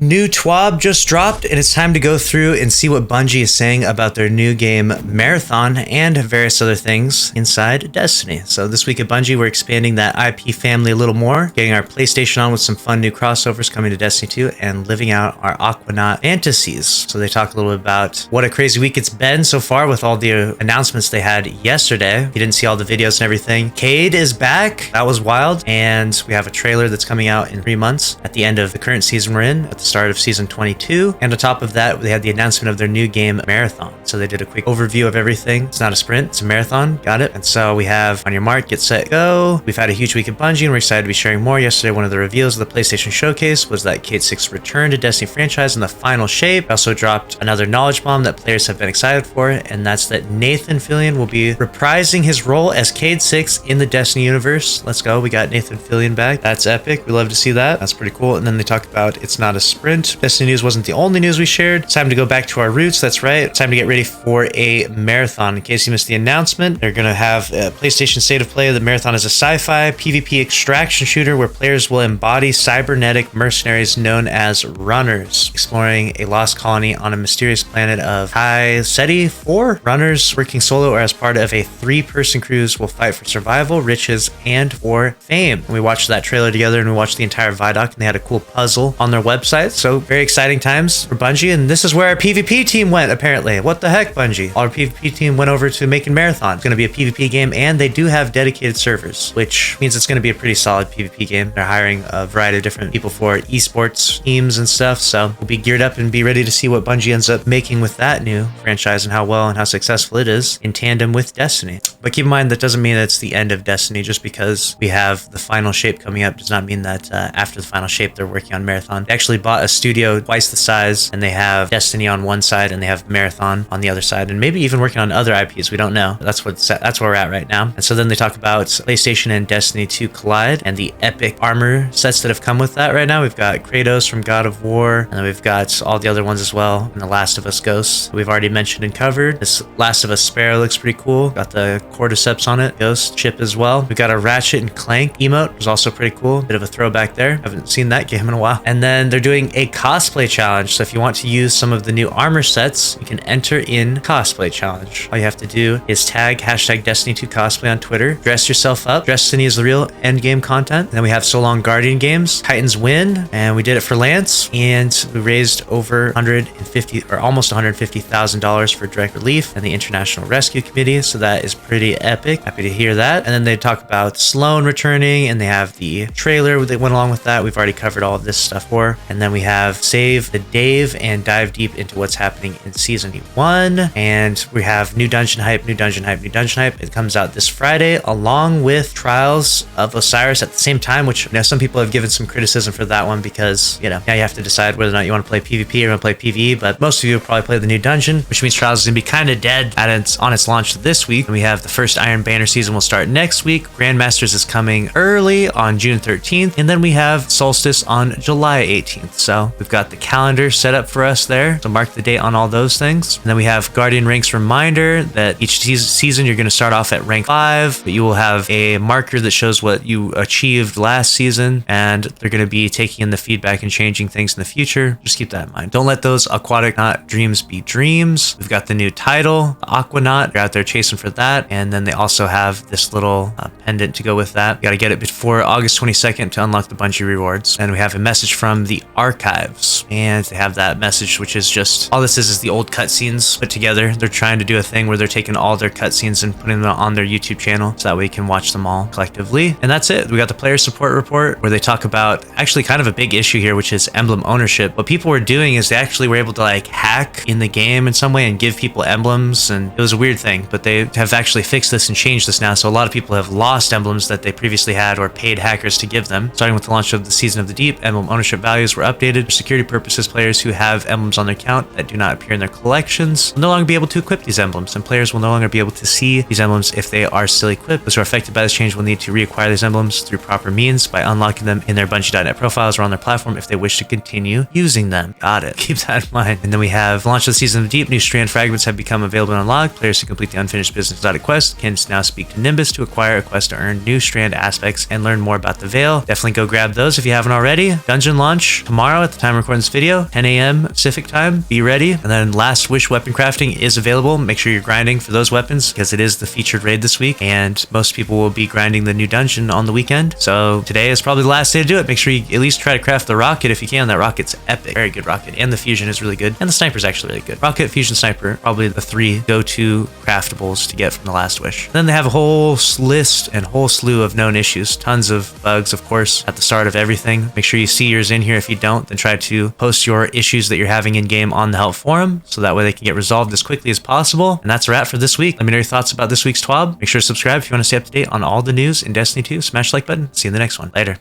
new TWAB just dropped, and it's time to go through and see what Bungie is saying about their new game Marathon and various other things inside Destiny. So this week at Bungie, we're expanding that IP family a little more, getting our PlayStation on with some fun new crossovers coming to Destiny 2, and living out our Aquanaut fantasies. So they talk a little bit about what a crazy week it's been so far with all the announcements they had yesterday. You didn't see all the videos and everything. Cayde is back. That was wild. And we have a trailer that's coming out in 3 months at the end of the current season we're in, at the start of season 22. And on top of that, they had the announcement of their new game Marathon. So they did a quick overview of everything. It's not a sprint, it's a marathon. Got it. And so we have on your mark, get set, go. We've had a huge week at Bungie and we're excited to be sharing more. Yesterday, one of the reveals of the PlayStation Showcase was that Cayde 6 returned to Destiny franchise in the final shape. I also dropped another knowledge bomb that players have been excited for, and that's that Nathan Fillion will be reprising his role as Cayde 6 in the Destiny universe. Let's go. We got Nathan Fillion back. That's epic. We love to see that. That's pretty cool. And then they talk about it's not a sprint. Destiny news wasn't the only news we shared. It's time to go back to our roots. That's right. It's time to get ready for a marathon. In case you missed the announcement, they're going to have a PlayStation State of Play. The Marathon is a sci-fi PvP extraction shooter where players will embody cybernetic mercenaries known as runners, exploring a lost colony on a mysterious planet of Kai Seti 4. Runners, working solo or as part of a 3-person cruise, will fight for survival, riches, and for fame. And we watched that trailer together and we watched the entire Vidoc, and they had a cool puzzle on their website. So very exciting times for Bungie, and this is where our PvP team went, apparently. What the heck, Bungie? Our PvP team went over to making Marathon. It's going to be a PvP game, and they do have dedicated servers, which means it's going to be a pretty solid PvP game. They're hiring a variety of different people for esports teams and stuff, so we'll be geared up and be ready to see what Bungie ends up making with that new franchise and how well and how successful it is in tandem with Destiny. But keep in mind, that doesn't mean that it's the end of Destiny. Just because we have the final shape coming up does not mean that after the final shape they're working on Marathon. They actually bought a studio twice the size, and they have Destiny on one side and they have Marathon on the other side, and maybe even working on other IPs. We don't know. That's where we're at right now. And so then they talk about PlayStation and Destiny 2 collide and the epic armor sets that have come with that right now. We've got Kratos from God of War, and then we've got all the other ones as well, and the Last of Us Ghost we've already mentioned and covered. This Last of Us Sparrow looks pretty cool. Got the cordyceps on it, Ghost chip as well. We've got a Ratchet and Clank emote, which is also pretty cool. Bit of a throwback there. Haven't seen that game in a while. And then they're doing a cosplay challenge. So if you want to use some of the new armor sets, you can enter in cosplay challenge. All you have to do is tag hashtag Destiny 2 cosplay on Twitter. Dress yourself up. Destiny is the real end game content. And then we have So Long Guardian games. Titans win, and we did it for Lance, and we raised over 150 or almost $150,000 for Direct Relief and the International Rescue Committee. So that is pretty epic. Happy to hear that. And then they talk about Sloan returning, and they have the trailer that went along with that. We've already covered all of this stuff for. And then we have Save the Dave and dive deep into what's happening in season 1. And we have new dungeon hype, new dungeon hype, new dungeon hype. It comes out this Friday along with Trials of Osiris at the same time, which some people have given some criticism for that one because, now you have to decide whether or not you want to play PvP or want to play PvE, but most of you will probably play the new dungeon, which means Trials is going to be kind of dead on its launch this week. And we have the first Iron Banner season will start next week. Grandmasters is coming early on June 13th, and then we have Solstice on July 18th. So we've got the calendar set up for us there, so mark the date on all those things. And then we have Guardian Ranks reminder that each season you're going to start off at rank 5, but you will have a marker that shows what you achieved last season, and they're going to be taking in the feedback and changing things in the future. Just keep that in mind. Don't let those aquatic not dreams be dreams. We've got the new title, the Aquanaut. You're out there chasing for that, and then they also have this little pendant to go with that. You got to get it before August 22nd to unlock the Bungie rewards. And we have a message from the archives, and they have that message, which is just all this is the old cutscenes put together. They're trying to do a thing where they're taking all their cutscenes and putting them on their YouTube channel so that way you can watch them all collectively. And that's it. We got the player support report where they talk about actually kind of a big issue here, which is emblem ownership. What people were doing is they actually were able to hack in the game in some way and give people emblems, and it was a weird thing, but they have actually fixed this and changed this now. So a lot of people have lost emblems that they previously had or paid hackers to give them. Starting with the launch of the Season of the Deep, emblem ownership values were updated. For security purposes, players who have emblems on their account that do not appear in their collections will no longer be able to equip these emblems, and players will no longer be able to see these emblems if they are still equipped. Those who are affected by this change will need to reacquire these emblems through proper means by unlocking them in their Bungie.net profiles or on their platform if they wish to continue using them. Got it. Keep that in mind. And then we have launch of the Season of the Deep. New strand fragments have become available and unlocked. Players who complete the unfinished business exotic quest can now speak to Nimbus to acquire a quest to earn new strand aspects and learn more about the Veil. Definitely go grab those if you haven't already. Dungeon launch tomorrow tomorrow at the time of recording this video, 10 a.m. Pacific time. Be ready. And then Last Wish weapon crafting is available. Make sure you're grinding for those weapons because it is the featured raid this week, and most people will be grinding the new dungeon on the weekend. So today is probably the last day to do it. Make sure you at least try to craft the rocket if you can. That rocket's epic. Very good rocket. And the fusion is really good. And the sniper's actually really good. Rocket, fusion, sniper, probably the 3 go-to craftables to get from the Last Wish. Then they have a whole list and whole slew of known issues. Tons of bugs, of course, at the start of everything. Make sure you see yours in here. If you don't, then try to post your issues that you're having in game on the help forum so that way they can get resolved as quickly as possible. And that's a wrap for this week. Let me know your thoughts about this week's TWAB. Make sure to subscribe if you want to stay up to date on all the news in Destiny 2. Smash the like button. See you in the next one. Later.